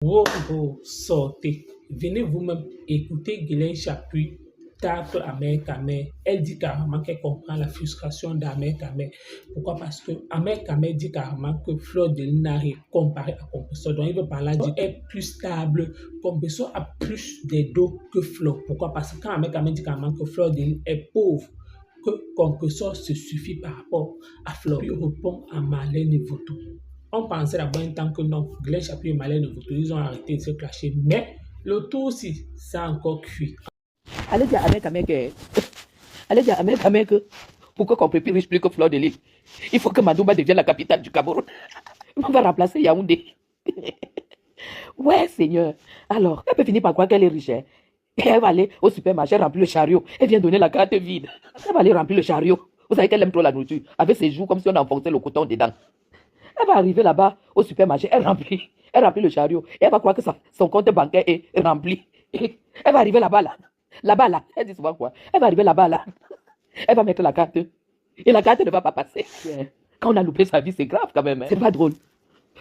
Wow, sortez. Venez vous-même écouter Guylaine Chapuis, tape Ahmed Kamel. Elle dit carrément qu'elle comprend la frustration d'Ahmed Kamel. Pourquoi? Parce que Ahmed Kamel dit carrément que Fleur de Lina est comparée à Compresso. Donc, il veut par là dire est plus stable. Compresso a plus de dos que Fleur. Pourquoi? Parce que quand Ahmed Kamel dit carrément que Fleur de Lina est pauvre, que Compresso se suffit par rapport à Fleur. Puis répond à Marlène Voto. On pensait d'abord un temps que non, Guylaine Chapuis et Marlène Voto, ils ont arrêté de se clasher. Mais le tout aussi, ça a encore cuit. Allez dire à Ahmed que... Allez dire à Ahmed que... Pourquoi qu'on peut plus riche plus que Fleur de Lys? Il faut que Mandoumba devienne la capitale du Cameroun. On va remplacer Yaoundé. Ouais, Seigneur. Alors, elle peut finir par croire qu'elle est riche. Hein? Et elle va aller au supermarché remplir le chariot. Elle vient donner la carte vide. Elle va aller remplir le chariot. Vous savez qu'elle aime trop la nourriture. Avec ses joues comme si on enfonçait le coton dedans. Elle va arriver là-bas au supermarché. Elle remplit le chariot. Et elle va croire que son compte bancaire est rempli. Et elle va arriver là-bas là. Là-bas là. Elle dit souvent quoi? Elle va arriver là-bas là. Elle va mettre la carte. Et la carte ne va pas passer. Quand on a loupé sa vie, c'est grave quand même. Hein? C'est pas drôle.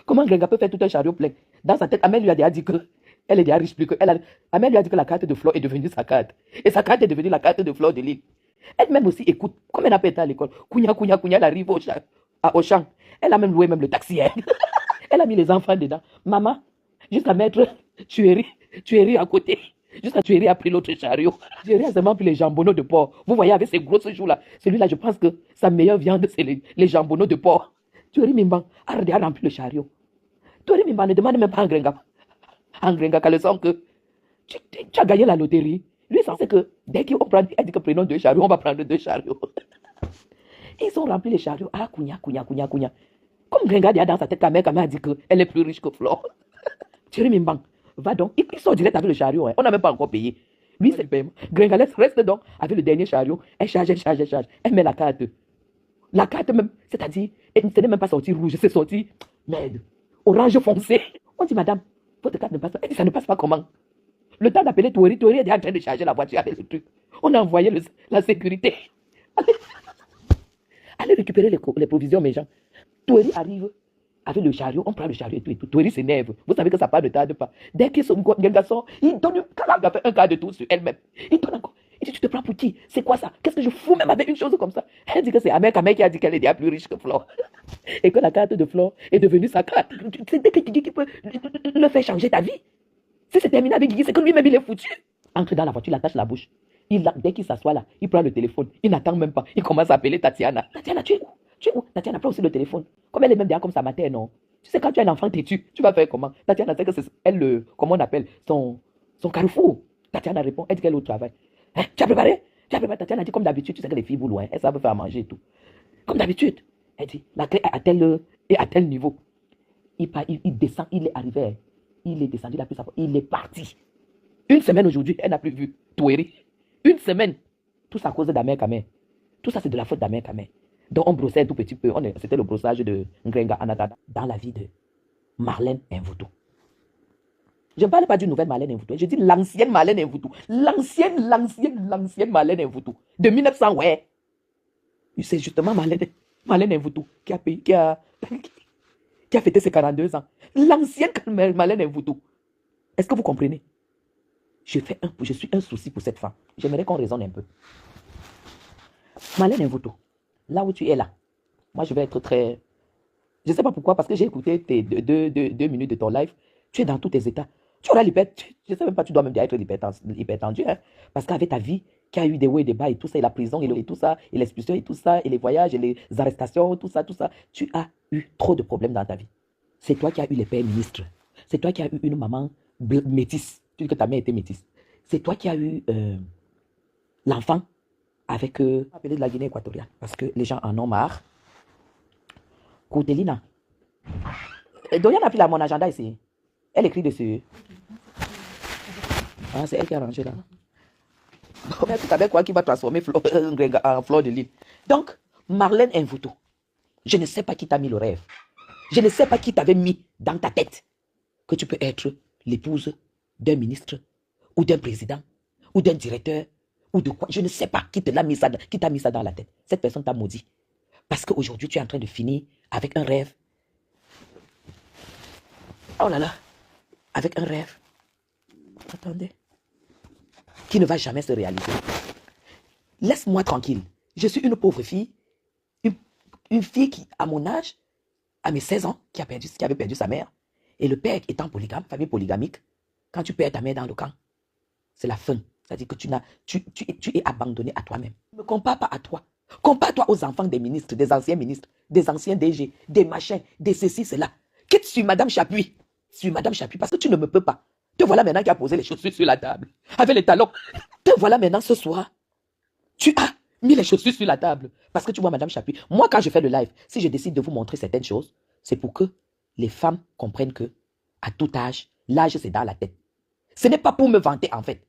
Comment Grenga peut faire tout un chariot plein? Dans sa tête, Amel lui a déjà dit que elle est déjà riche plus que elle. Amel lui a dit que la carte de Flore est devenue sa carte. Et sa carte est devenue la carte de Fleur de Lys. Elle-même aussi écoute. Comme elle n'a pas été à l'école. Kounya, elle arrive à Auchan. Elle a même loué même le taxi. Hein? Elle a mis les enfants dedans. Maman, jusqu'à mettre tuerie à côté. Jusqu'à tuerie a pris l'autre chariot. Tuerie a seulement pris les jambonneaux de porc. Vous voyez avec ces grosses joues-là. Celui-là, je pense que sa meilleure viande, c'est les jambonneaux de porc. Tuerie Mimban a rempli le chariot. Tuerie Mimban ne demande même pas à Ngrenga qu'à le sent que tu as gagné la loterie. Lui, c'est que dès qu'on prend, elle dit que prenons 2 chariots, on va prendre 2 chariots. Ils ont rempli les chariots. Ah, Kounya. Comme Grenga dans sa tête, Kamel a dit qu'elle est plus riche que Flore. Thierry Mimban, va donc. Il sort direct avec le chariot. Hein. On n'a même pas encore payé. Lui, c'est le paiement. Grenga reste donc avec le dernier chariot. Elle charge. Elle met la carte. La carte même, c'est-à-dire, ce n'est même pas sorti rouge, c'est sorti, merde, orange foncé. On dit, madame, votre carte ne passe pas. Elle dit, ça ne passe pas comment? Le temps d'appeler Toueri est en train de charger la voiture avec le truc. On a envoyé la sécurité. Allez récupérer les provisions, mes gens. Toueri arrive avec le chariot, on prend le chariot et tout. Toueri s'énerve. Vous savez que ça ne tarde pas. Dès qu'il son garçon, il donne un quart de tour sur elle-même. Il donne encore. Il dit, tu te prends pour qui? C'est quoi ça? Qu'est-ce que je fous même avec une chose comme ça? Elle dit que c'est Ahmed Kamel qui a dit qu'elle est déjà plus riche que Flore. Et que la carte de Flore est devenue sa carte. C'est dès que tu dis qu'il peut le faire changer ta vie. Si c'est terminé avec Guigui, c'est que lui-même il est foutu. Entre dans la voiture, il attache la bouche. Dès qu'il s'assoit là, il prend le téléphone. Il n'attend même pas. Il commence à appeler Tatiana. Tatiana, tu es où? Tatiana prend aussi le téléphone. Comme elle est même déjà comme sa mère, non? Tu sais, quand tu as un enfant têtu, tu vas faire comment? Tatiana sait que c'est elle, comment on appelle, son carrefour. Tatiana répond, elle dit qu'elle est au travail. Hein? Tu as préparé? Tatiana dit, comme d'habitude, tu sais que les filles boulent, hein? Elles savent faire à manger et tout. Comme d'habitude. Elle dit, la clé est à tel niveau. Il descend, il est arrivé. Hein? Il est descendu, il est parti. Une semaine aujourd'hui, elle n'a plus vu Toueri. Une semaine. Tout ça à cause d'Ahmed Kamel. Tout ça, c'est de la faute d'Ahmed Kamel. Donc, on brossait un tout petit peu. C'était le brossage de Ngrenga Anatata dans la vie de Marlène Mvuto. Je ne parle pas d'une nouvelle Marlène Mvuto. Je dis l'ancienne Marlène Mvuto. L'ancienne Marlène Mvuto. De 1900, ouais. C'est justement Marlène Mvuto qui a fêté ses 42 ans. L'ancienne Marlène Mvuto. Est-ce que vous comprenez? Je suis un souci pour cette femme. J'aimerais qu'on raisonne un peu. Marlène Mvuto, là où tu es là, moi je vais être très... Je ne sais pas pourquoi, parce que j'ai écouté tes 2 minutes de ton live. Tu es dans tous tes états. Tu auras l'hypertension. Je ne sais même pas, tu dois même déjà être hypertendu. Hein? Parce qu'avec ta vie, qui a eu des hauts et des bas et tout ça, et la prison et tout ça, et l'expulsion et tout ça, et les voyages et les arrestations, tout ça, tu as eu trop de problèmes dans ta vie. C'est toi qui as eu les pères ministres. C'est toi qui as eu une maman métisse. Tu dis que ta mère était métisse. C'est toi qui as eu l'enfant avec appelé de la Guinée équatoriale. Parce que les gens en ont marre. Coutelina. Dorian a pris mon agenda ici. Elle écrit dessus. Ah, c'est elle qui a rangé là. Mais tu savais quoi qui va transformer en Fleur de Lys. Donc, Marlène Mvuto, je ne sais pas qui t'a mis le rêve. Je ne sais pas qui t'avait mis dans ta tête que tu peux être l'épouse d'un ministre ou d'un président ou d'un directeur ou de quoi. Je ne sais pas qui t'a mis ça dans la tête. Cette personne t'a maudit. Parce qu'aujourd'hui, tu es en train de finir avec un rêve. Oh là là. avec un rêve. Attendez. Qui ne va jamais se réaliser. Laisse-moi tranquille. Je suis une pauvre fille. Une fille qui, à mon âge, à mes 16 ans, qui avait perdu sa mère. Et le père étant polygame, famille polygamique, quand tu perds ta mère dans le camp, c'est la fin. C'est-à-dire que tu es abandonné à toi-même. Ne compare pas à toi. Compare-toi aux enfants des ministres, des anciens ministres, des anciens DG, des machins, des ceci, cela. Quitte sur Madame Chapuis. Sur Madame Chapuis, parce que tu ne me peux pas. Te voilà maintenant qui a posé les chaussures sur la table. Avec les talons. Te voilà maintenant ce soir. Tu as mis les chaussures sur la table. Parce que tu vois Madame Chapuis. Moi, quand je fais le live, si je décide de vous montrer certaines choses, c'est pour que les femmes comprennent que, à tout âge, l'âge c'est dans la tête. Ce n'est pas pour me vanter en fait.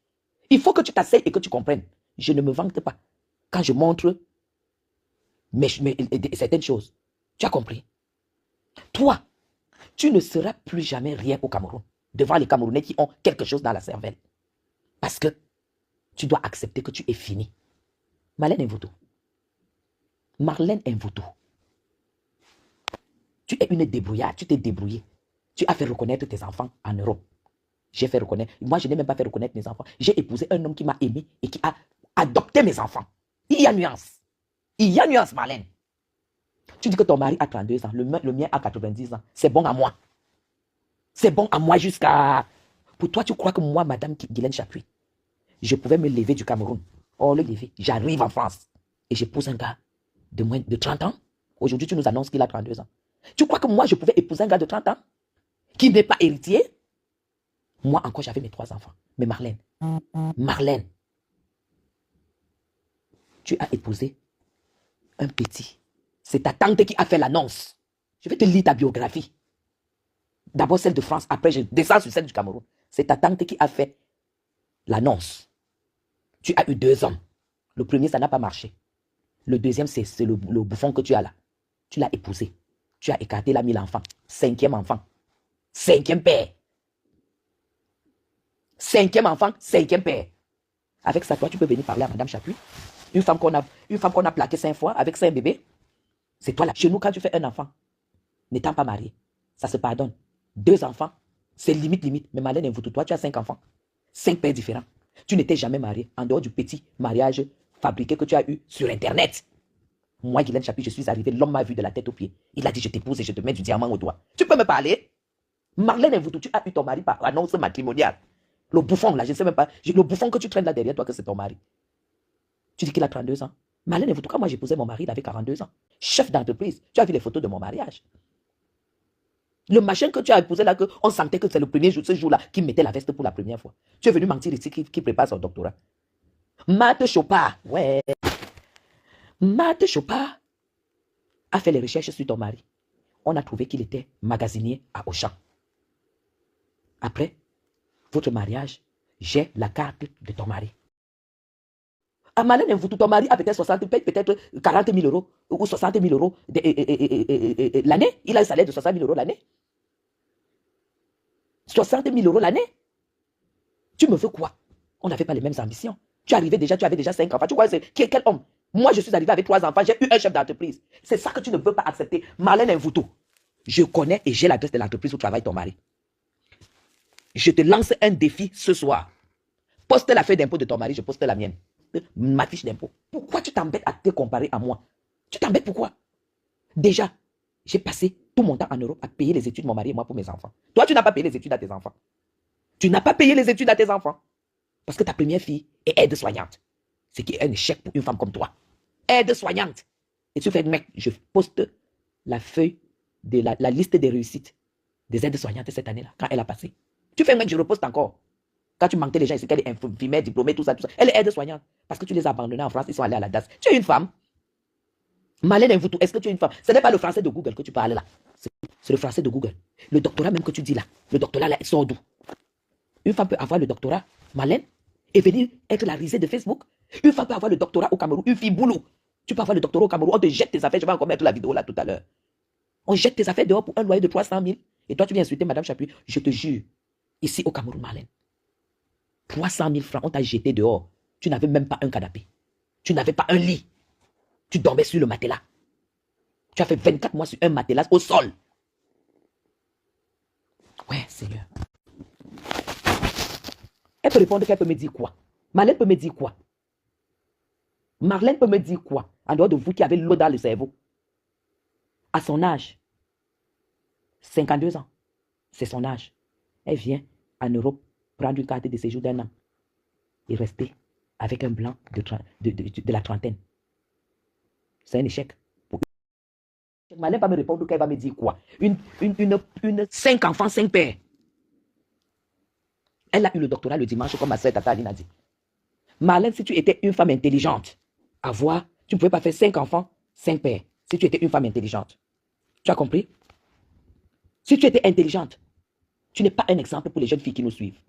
Il faut que tu t'asseyes et que tu comprennes. Je ne me vante pas. Quand je montre certaines choses. Tu as compris? Toi, tu ne seras plus jamais rien au Cameroun. Devant les Camerounais qui ont quelque chose dans la cervelle. Parce que tu dois accepter que tu es fini. Marlène Mvuto. Marlène Mvuto. Tu es une débrouillarde, tu t'es débrouillé. Tu as fait reconnaître tes enfants en Europe. J'ai fait reconnaître. Moi, je n'ai même pas fait reconnaître mes enfants. J'ai épousé un homme qui m'a aimé et qui a adopté mes enfants. Il y a nuance. Il y a nuance, Marlène. Tu dis que ton mari a 32 ans, le mien a 90 ans. C'est bon à moi. C'est bon à moi jusqu'à... Pour toi, tu crois que moi, Madame Guylaine Chapuis, je pouvais me lever du Cameroun. Oh, le lever. J'arrive en France et j'épouse un gars de moins de 30 ans. Aujourd'hui, tu nous annonces qu'il a 32 ans. Tu crois que moi, je pouvais épouser un gars de 30 ans qui n'est pas héritier? Moi encore, j'avais mes 3 enfants. Mais Marlène, tu as épousé un petit. C'est ta tante qui a fait l'annonce. Je vais te lire ta biographie. D'abord celle de France, après je descends sur celle du Cameroun. C'est ta tante qui a fait l'annonce. Tu as eu 2 hommes. Le premier, ça n'a pas marché. Le deuxième, c'est le bouffon que tu as là. Tu l'as épousé. Tu as écarté, il a mis l'enfant. 5e enfant. 5e père. 5e enfant, 5e père. Avec ça, toi, tu peux venir parler à Madame Chapuis. Une femme qu'on a plaquée 5 fois avec 5 bébés. C'est toi là. Chez nous, quand tu fais un enfant, n'étant pas marié, ça se pardonne. 2 enfants, c'est limite. Mais Marlène Mvuto, toi, tu as 5 enfants. 5 pères différents. Tu n'étais jamais marié, en dehors du petit mariage fabriqué que tu as eu sur Internet. Moi, Guylaine Chapuis, je suis arrivé, l'homme m'a vu de la tête aux pieds. Il a dit, je t'épouse et je te mets du diamant au doigt. Tu peux me parler? Marlène Mvuto, tu as eu ton mari par annonce matrimoniale. Le bouffon, là, je ne sais même pas. Le bouffon que tu traînes là derrière toi, que c'est ton mari. Tu dis qu'il a 32 ans. Marlène Mvuto, quand moi j'épousais mon mari, il avait 42 ans. Chef d'entreprise. Tu as vu les photos de mon mariage. Le machin que tu as épousé là, on sentait que c'est le premier jour, ce jour-là, qui mettait la veste pour la première fois. Tu es venu mentir ici, qui prépare son doctorat. Marthe Chopard, ouais. Marthe Chopard a fait les recherches sur ton mari. On a trouvé qu'il était magasinier à Auchan. Après votre mariage, j'ai la carte de ton mari. À Marlène Mvuto, ton mari a peut-être 40 000 euros ou 60 000 euros l'année. Il a un salaire de 60 000 euros l'année. 60 000 euros l'année. Tu me veux quoi? On n'avait pas les mêmes ambitions. Tu avais déjà 5 enfants. Tu crois que c'est quel homme? Moi, je suis arrivé avec 3 enfants. J'ai eu un chef d'entreprise. C'est ça que tu ne veux pas accepter. Marlène Mvuto, je connais et j'ai l'adresse de l'entreprise où travaille ton mari. Je te lance un défi ce soir. Poste la feuille d'impôt de ton mari, je poste la mienne. Ma fiche d'impôt. Pourquoi tu t'embêtes à te comparer à moi? Tu t'embêtes pourquoi? Déjà, j'ai passé tout mon temps en Europe à payer les études de mon mari et moi pour mes enfants. Toi, tu n'as pas payé les études à tes enfants. Tu n'as pas payé les études à tes enfants. Parce que ta première fille est aide-soignante. Ce qui est un échec pour une femme comme toi. Aide-soignante. Et tu fais, mec, je poste la feuille de la liste des réussites des aides-soignantes cette année-là, quand elle a passé. Tu fais, mec, je reposte encore. Quand tu mentais les gens, c'est qu'elle est infirmière, diplômée, tout ça. Elle est aide-soignante. Parce que tu les as abandonnés en France, ils sont allés à la DAS. Tu es une femme. Marlène Mvuto, est-ce que tu es une femme? Ce n'est pas le français de Google que tu parles là. C'est le français de Google. Le doctorat même que tu dis là. Le doctorat là, il sort d'où? Une femme peut avoir le doctorat, Marlène, et venir être la risée de Facebook. Une femme peut avoir le doctorat au Cameroun. Une fille boulot. Tu peux avoir le doctorat au Cameroun. On te jette tes affaires. Je vais encore mettre la vidéo là tout à l'heure. On jette tes affaires dehors pour un loyer de 300 000. Et toi, tu viens insulter Madame Chapuis. Je te jure. Ici au Cameroun, Marlène. 300 000 francs, on t'a jeté dehors. Tu n'avais même pas un canapé. Tu n'avais pas un lit. Tu dormais sur le matelas. Tu as fait 24 mois sur un matelas au sol. Ouais, Seigneur. Elle peut répondre qu'elle peut me dire quoi? Marlène peut me dire quoi? Marlène peut me dire quoi? En dehors de vous qui avez l'eau dans le cerveau. À son âge, 52 ans, c'est son âge. Elle vient en Europe prendre une carte de séjour d'1 an et rester avec un blanc de la trentaine. C'est un échec. Marlène va me répondre qu'elle va me dire quoi? Une 5 enfants, 5 pères. Elle a eu le doctorat le dimanche, comme ma soeur Tata Aline a dit. Marlène, si tu étais une femme intelligente, tu ne pouvais pas faire 5 enfants, 5 pères. Si tu étais une femme intelligente. Tu as compris? Si tu étais intelligente, tu n'es pas un exemple pour les jeunes filles qui nous suivent.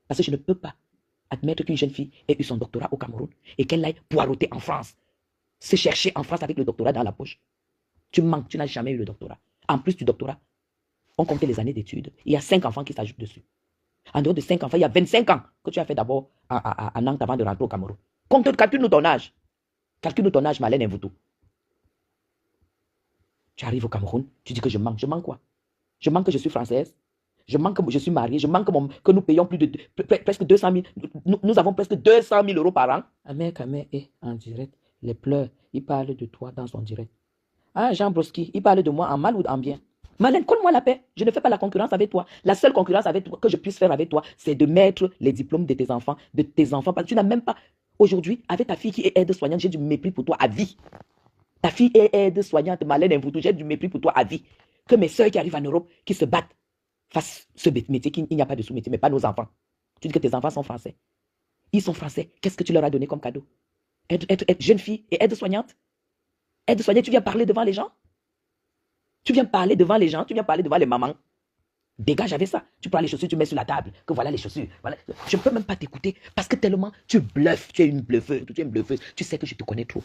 Parce que je ne peux pas admettre qu'une jeune fille ait eu son doctorat au Cameroun et qu'elle aille poireauter en France. Se chercher en France avec le doctorat dans la poche. Tu manques, tu n'as jamais eu le doctorat. En plus du doctorat, on comptait les années d'études. Il y a 5 enfants qui s'ajoutent dessus. En dehors de 5 enfants, il y a 25 ans que tu as fait d'abord à Nantes avant de rentrer au Cameroun. Calcule-nous ton âge. Calcule-nous ton âge, Marlène Mvoutou. Tu arrives au Cameroun, tu dis que je manque. Je manque quoi? Je manque que je suis française. Je manque que je suis mariée. Je manque que nous payons presque 200 000. Nous avons presque 200 000 euros par an. Amère Kamé est en direct. Les pleurs, il parle de toi dans son direct. Ah, Jean Broski, il parle de moi en mal ou en bien. Marlène, colle-moi la paix. Je ne fais pas la concurrence avec toi. La seule concurrence avec toi, que je puisse faire avec toi, c'est de mettre les diplômes de tes enfants. Parce que tu n'as même pas... Aujourd'hui, avec ta fille qui est aide-soignante, j'ai du mépris pour toi à vie. Ta fille est aide-soignante, Marlène Mvoutou, j'ai du mépris pour toi à vie. Que mes soeurs qui arrivent en Europe, qui se battent, fassent ce métier, il n'y a pas de sous-métier, mais pas nos enfants. Tu dis que tes enfants sont français. Ils sont français. Qu'est-ce que tu leur as donné comme cadeau? Être jeune fille et aide-soignante? Aide-soignante, tu viens parler devant les gens? Tu viens parler devant les gens, tu viens parler devant les mamans. Dégage avec ça. Tu prends les chaussures, tu mets sur la table. Que voilà les chaussures. Voilà. Je ne peux même pas t'écouter parce que tellement tu bluffes. Tu es une blufeuse. Tu es une blufeuse. Tu sais que je te connais trop.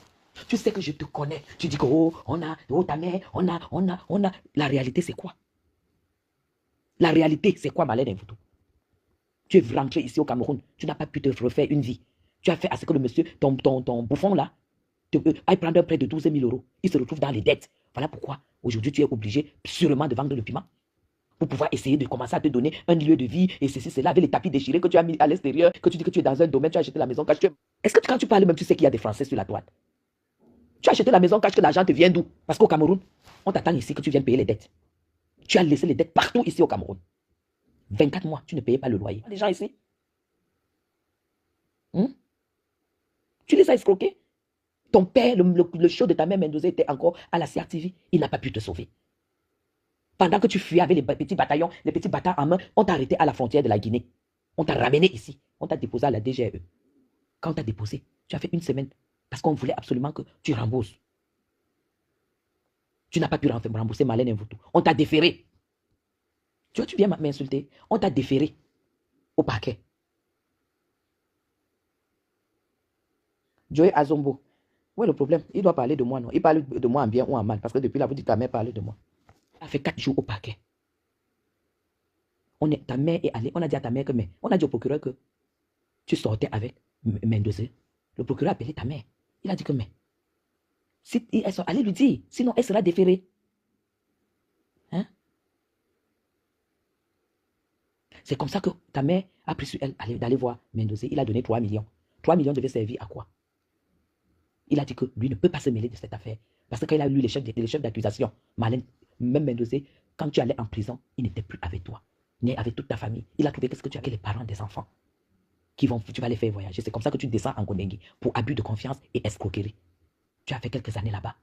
Tu sais que je te connais. Tu dis que ta mère, on a. La réalité, c'est quoi? La réalité, c'est quoi, Marlène Mvoutou? Tu es rentré ici au Cameroun. Tu n'as pas pu te refaire une vie. Tu as fait à ce que le monsieur, ton bouffon là, aille prendre près de 12 000 euros. Il se retrouve dans les dettes. Voilà pourquoi aujourd'hui tu es obligé sûrement de vendre le piment pour pouvoir essayer de commencer à te donner un lieu de vie et ceci, cela, avec les tapis déchirés que tu as mis à l'extérieur, que tu dis que tu es dans un domaine, tu as acheté la maison cash. Est-ce que quand tu parles même, tu sais qu'il y a des Français sur la toile? Tu as acheté la maison cash, que l'argent te vient d'où? Parce qu'au Cameroun, on t'attend ici que tu viennes payer les dettes. Tu as laissé les dettes partout ici au Cameroun. 24 mois, tu ne payais pas le loyer. Les gens ici, tu les as escroqués. Ton père, le show de ta mère Mendoza était encore à la CRTV. Il n'a pas pu te sauver. Pendant que tu fuyais avec les petits bataillons, les petits bâtards en main, on t'a arrêté à la frontière de la Guinée. On t'a ramené ici. On t'a déposé à la DGE. Quand on t'a déposé, tu as fait 1 semaine parce qu'on voulait absolument que tu rembourses. Tu n'as pas pu rembourser Marlène Mvoutou. On t'a déféré. Tu vois, tu viens m'insulter. On t'a déféré au parquet. Joey Azombo. Où est le problème? Il doit parler de moi, non? Il parle de moi en bien ou en mal. Parce que depuis là, vous dites que ta mère parle de moi. Elle a fait 4 jours au parquet. Ta mère est allée. On a dit à ta mère que, mais on a dit au procureur que tu sortais avec Mendoza. Le procureur a appelé ta mère. Il a dit que, mais si allez lui dire, sinon elle sera déférée. Hein? C'est comme ça que ta mère a pris sur elle d'aller voir Mendoza. Il a donné 3 millions. 3 millions devaient servir à quoi? Il a dit que lui ne peut pas se mêler de cette affaire. Parce que quand il a lu les chefs d'accusation, Marlène, même Mendoza, quand tu allais en prison, il n'était plus avec toi, ni avec toute ta famille. Il a trouvé qu'est-ce que tu as que les parents des enfants tu vas les faire voyager. C'est comme ça que tu descends en Kondengi pour abus de confiance et escroquerie. Tu as fait quelques années là-bas.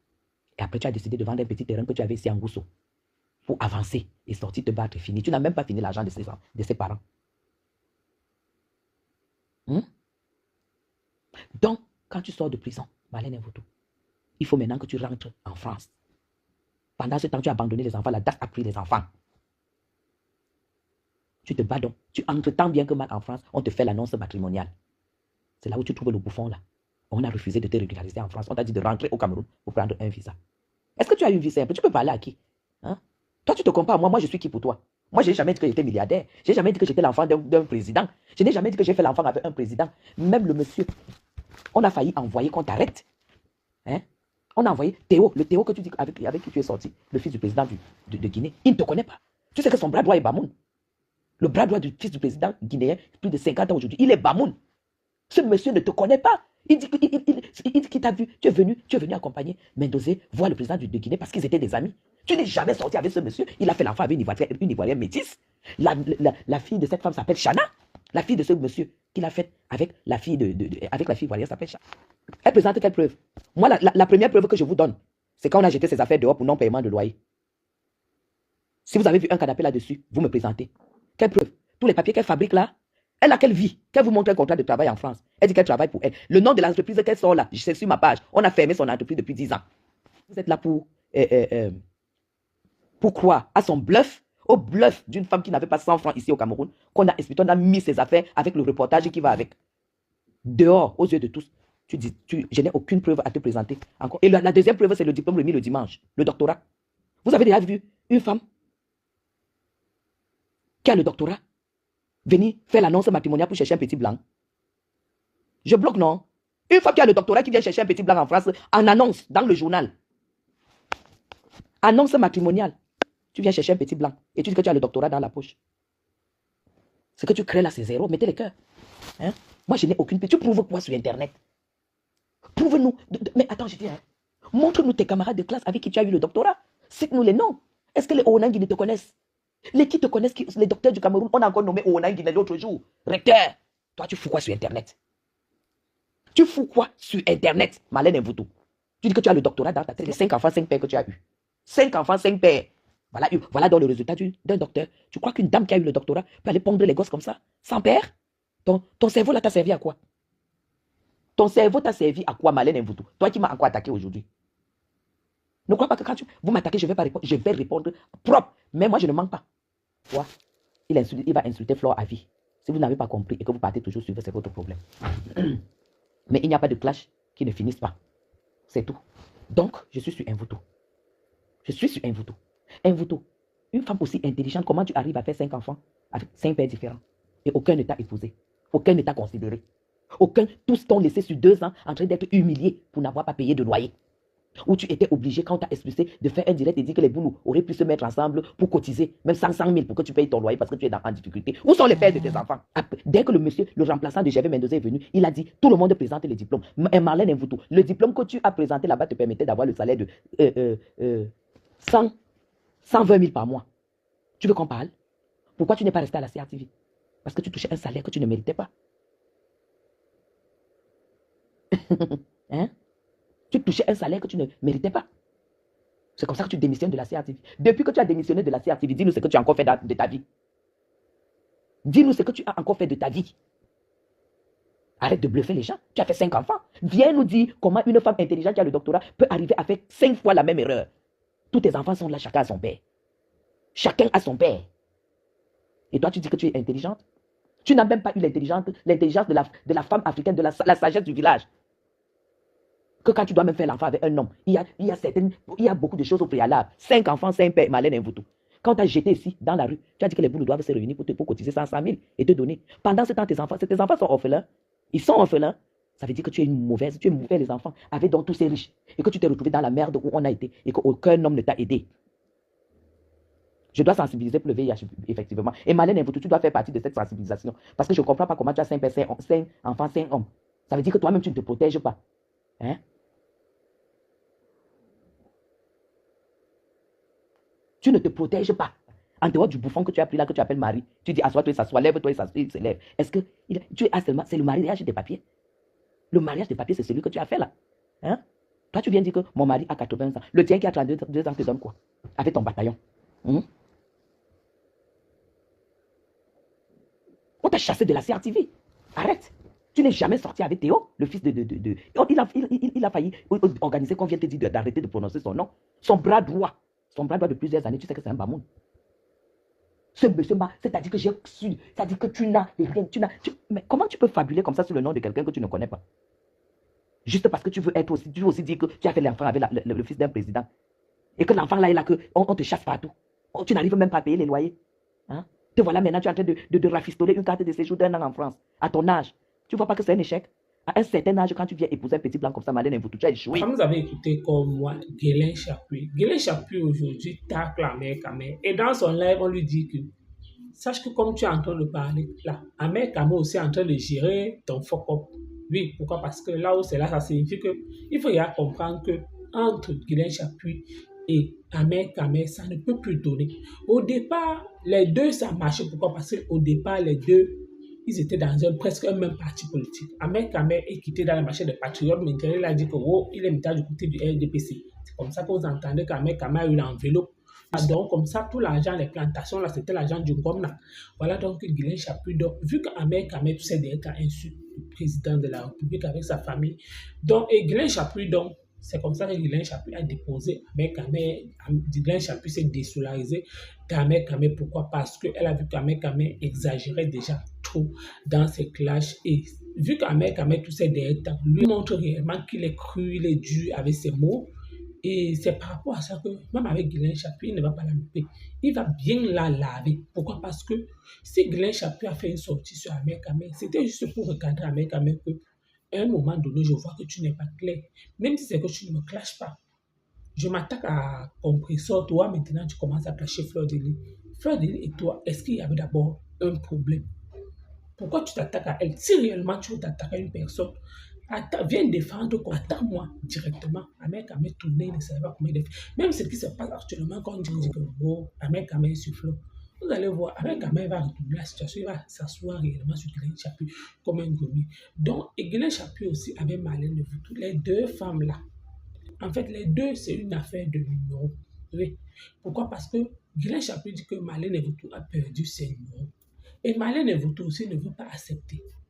Et après, tu as décidé de vendre un petit terrain que tu avais ici en Gousso pour avancer et sortir te battre et finir. Tu n'as même pas fini l'argent de ses parents. Donc, quand tu sors de prison, Marlène Mvoutou, il faut maintenant que tu rentres en France. Pendant ce temps, tu as abandonné les enfants. La DAS a pris les enfants. Tu te bats donc. Tu entres tant bien que mal en France. On te fait l'annonce matrimoniale. C'est là où tu trouves le bouffon là. On a refusé de te régulariser en France. On t'a dit de rentrer au Cameroun pour prendre un visa. Est-ce que tu as une vie simple? Tu peux parler à qui? Toi, tu te compares à moi. Moi, je suis qui pour toi? Moi, je n'ai jamais dit que j'étais milliardaire. Je n'ai jamais dit que j'étais l'enfant d'un président. Je n'ai jamais dit que j'ai fait l'enfant avec un président. Même le monsieur, on a failli envoyer qu'on t'arrête. On a envoyé Théo, le Théo que tu dis avec qui tu es sorti, le fils du président de Guinée. Il ne te connaît pas. Tu sais que son bras droit est Bamoun. Le bras droit du fils du président guinéen, plus de 50 ans aujourd'hui. Il est Bamoun. Ce monsieur ne te connaît pas. Il dit qu'il t'a vu. Tu es venu accompagner Mendoza voir le président de Guinée parce qu'ils étaient des amis. Tu n'es jamais sorti avec ce monsieur. Il a fait l'enfant avec une Ivoirienne métisse. La fille de cette femme s'appelle Chana. La fille de ce monsieur qu'il a fait avec la fille ivoirienne s'appelle Chana. Elle présente quelle preuve? Moi, la première preuve que je vous donne, c'est quand on a jeté ses affaires dehors pour non-paiement de loyer. Si vous avez vu un canapé là-dessus, vous me présentez. Quelle preuve? Tous les papiers qu'elle fabrique là, elle a quelle vie? Qu'elle vous montre un contrat de travail en France. Elle dit qu'elle travaille pour elle. Le nom de l'entreprise qu'elle sort là, c'est sur ma page. On a fermé son entreprise depuis 10 ans. Vous êtes là pour croire à son bluff, au bluff d'une femme qui n'avait pas 100 francs ici au Cameroun, qu'on a expliqué, on a mis ses affaires avec le reportage qui va avec. Dehors, aux yeux de tous. Tu dis, je n'ai aucune preuve à te présenter. Encore. Et la deuxième preuve, c'est le diplôme remis le dimanche, le doctorat. Vous avez déjà vu une femme qui a le doctorat venir faire l'annonce matrimoniale pour chercher un petit blanc? Je bloque, non? Une femme qui a le doctorat qui vient chercher un petit blanc en France, en annonce dans le journal. Annonce matrimoniale. Tu viens chercher un petit blanc et tu dis que tu as le doctorat dans la poche. Ce que tu crées là, c'est zéro. Mettez les cœurs. Hein? Moi, je n'ai aucune... Tu prouves quoi sur Internet? Prouve-nous. Mais attends, je dis, hein, montre-nous tes camarades de classe avec qui tu as eu le doctorat. Cite-nous les noms. Est-ce que les Oonanguine te connaissent? Les qui te connaissent, les docteurs du Cameroun, on a encore nommé Oonanguine l'autre jour. Recteur, toi, tu fous quoi sur Internet? Tu fous quoi sur Internet, Malène Mvoutou? Tu dis que tu as le doctorat dans ta tête. Les 5 enfants, 5 pères que tu as eu. 5 enfants, 5 pères. Voilà dans le résultat d'un docteur. Tu crois qu'une dame qui a eu le doctorat peut aller pondre les gosses comme ça, sans père? Ton cerveau là t'a servi à quoi? Ton cerveau t'a servi à quoi, Malène Mvoutou? Toi qui m'as encore attaqué aujourd'hui. Ne crois pas que quand vous m'attaquez, je ne vais pas répondre. Je vais répondre propre. Mais moi, je ne manque pas. Toi, il va insulter Flore à vie. Si vous n'avez pas compris et que vous partez toujours suivre, c'est votre problème. Mais il n'y a pas de clash qui ne finisse pas. C'est tout. Donc, je suis sur Mvoutou. Je suis sur Mvoutou. Mvoutou, une femme aussi intelligente, comment tu arrives à faire 5 enfants avec 5 pères différents? Et aucun ne t'a épousé. Aucun ne t'a considéré. Tous t'ont laissé sur 2 ans en train d'être humiliés pour n'avoir pas payé de loyer. Où tu étais obligé, quand on t'a expulsé, de faire un direct et dire que les boulous auraient pu se mettre ensemble pour cotiser, même 100 000 pour que tu payes ton loyer parce que tu es en difficulté. Où sont les pères de tes enfants? Dès que le remplaçant de Gervais Mendoza est venu, il a dit, tout le monde présente les diplômes. Marlène Mvoutou, le diplôme que tu as présenté là-bas te permettait d'avoir le salaire de 120 000 par mois. Tu veux qu'on parle? Pourquoi tu n'es pas resté à la CRTV? Parce que tu touchais un salaire que tu ne méritais pas. Hein? Tu touchais un salaire que tu ne méritais pas. C'est comme ça que tu démissionnes de la CRTV. Depuis que tu as démissionné de la CRTV, dis-nous ce que tu as encore fait de ta vie. Dis-nous ce que tu as encore fait de ta vie. Arrête de bluffer les gens. Tu as fait 5 enfants. Viens nous dire comment une femme intelligente qui a le doctorat peut arriver à faire 5 fois la même erreur. Tous tes enfants sont là, chacun a son père. Chacun a son père. Et toi, tu dis que tu es intelligente? Tu n'as même pas eu l'intelligence de la femme africaine, de la sagesse du village. Que quand tu dois même faire l'enfant avec un homme, il y a beaucoup de choses au préalable. 5 enfants, 5 pères, Malène Mvoutou. Quand tu as jeté ici, dans la rue, tu as dit que les boules doivent se réunir pour cotiser 100 000 et te donner. Pendant ce temps, tes enfants sont orphelins. Ils sont orphelins. Ça veut dire que tu es mauvais les enfants, avec donc tous ces riches. Et que tu t'es retrouvé dans la merde où on a été et qu'aucun homme ne t'a aidé. Je dois sensibiliser pour le VIH, effectivement. Et Malène Mvoutou, tu dois faire partie de cette sensibilisation. Parce que je ne comprends pas comment tu as 5 enfants, 5 hommes. Ça veut dire que toi-même, tu ne te protèges pas. Hein? Tu ne te protèges pas. En dehors du bouffon que tu as pris là, que tu appelles mari, tu dis assois-toi, il s'assoit, lève-toi, il se lève. Est-ce que tu as seulement, c'est le mariage des papiers? Le mariage des papiers, c'est celui que tu as fait là. Hein? Toi, tu viens dire que mon mari a 80 ans. Le tien qui a 32 ans te donne quoi? Avec ton bataillon. On t'a chassé de la CRTV. Arrête. Tu n'es jamais sorti avec Théo, le fils de... Il a failli organiser qu'on vienne te dire d'arrêter de prononcer son nom. Son bras droit de plusieurs années, tu sais que c'est un bamoun. Ce monsieur, c'est-à-dire que j'ai su, c'est-à-dire que tu n'as rien, mais comment tu peux fabuler comme ça sur le nom de quelqu'un que tu ne connais pas? Juste parce que tu veux aussi dire que tu as fait l'enfant avec le fils d'un président. Et que l'enfant là est là, qu'on te chasse partout. Tu n'arrives même pas à payer les loyers. Hein? Te voilà maintenant, tu es en train de rafistoler une carte de séjour d'1 an en France, à ton âge. Tu ne vois pas que c'est un échec? À un certain âge, quand tu viens épouser un petit blanc comme ça, Malène Mvoutou, tu as échoué. Quand vous avez écouté comme moi, Guélin Chapuis aujourd'hui tacle la mère Kamé. Et dans son live, on lui dit que sache que comme tu es en train de parler, là, Ahmed Kamo aussi est en train de gérer ton fuck up. Oui, pourquoi? Parce que là où c'est là, ça signifie que il faut y aller comprendre que entre Guylaine Chapuis et Ahmed Kamé, ça ne peut plus donner. Au départ, les deux, ça marchait. Pourquoi? Parce qu'au départ, les deux, ils étaient dans presque un même parti politique. Ahmed Kamé est quitté dans le marché des patriotes, mais il a dit que oh, il est maintenant du côté du RDPC. C'est comme ça que vous entendez qu'Ahmed Kamé a eu l'enveloppe. Donc, comme ça, tout l'argent, les plantations, là, c'était l'argent du Ngomna. Voilà donc Guylaine Chapuis. Donc, vu qu'Ahmed Kamé, tu sais, d'être insulte le président de la République avec sa famille. Donc, et Guylaine Chapuis, donc, c'est comme ça que Guylaine Chapuis a déposé Ahmed Kamé. Guylaine Chapuis s'est désolarisé d'Ahmed Kamé. Pourquoi? Parce qu'elle a vu qu'Ahmed Kamé exagérait déjà trop dans ses clashs. Et vu qu'Ahmed Kamé, tout ces derniers temps, lui montre réellement qu'il est cru, il est dur avec ses mots. Et c'est par rapport à ça que, même avec Guylaine Chapuis, il ne va pas la louper. Il va bien la laver. Pourquoi? Parce que si Guylaine Chapuis a fait une sortie sur Ahmed Kamé, c'était juste pour regarder Ahmed Kamé que, à un moment donné, je vois que tu n'es pas clair. Même si c'est que tu ne me clashes pas. Je m'attaque à Compressor. Toi, maintenant, tu commences à clasher Fleur de Lys. Fleur de Lys et toi, est-ce qu'il y avait d'abord un problème? Pourquoi tu t'attaques à elle? Si réellement tu veux t'attaquer à une personne, viens défendre, attaque-moi directement. Ahmed Kamé tourner, il ne savait pas comment il est. Même ce qui se passe actuellement, quand on dit que oh, Ahmed Kamé est sur flot, vous allez voir, Ahmed Kamé va retourner la situation, il va s'asseoir réellement sur Guylaine Chapuis comme un gourmet. Donc, et Guylaine Chapuis aussi avec Marlène Levoutou, les deux femmes-là, en fait, les deux, c'est une affaire de numéro. Oui. Pourquoi? Parce que Guylaine Chapuis dit que Marlène Levoutou a perdu ses numéros. Et Marlène Levoutou aussi ne veut pas accepter.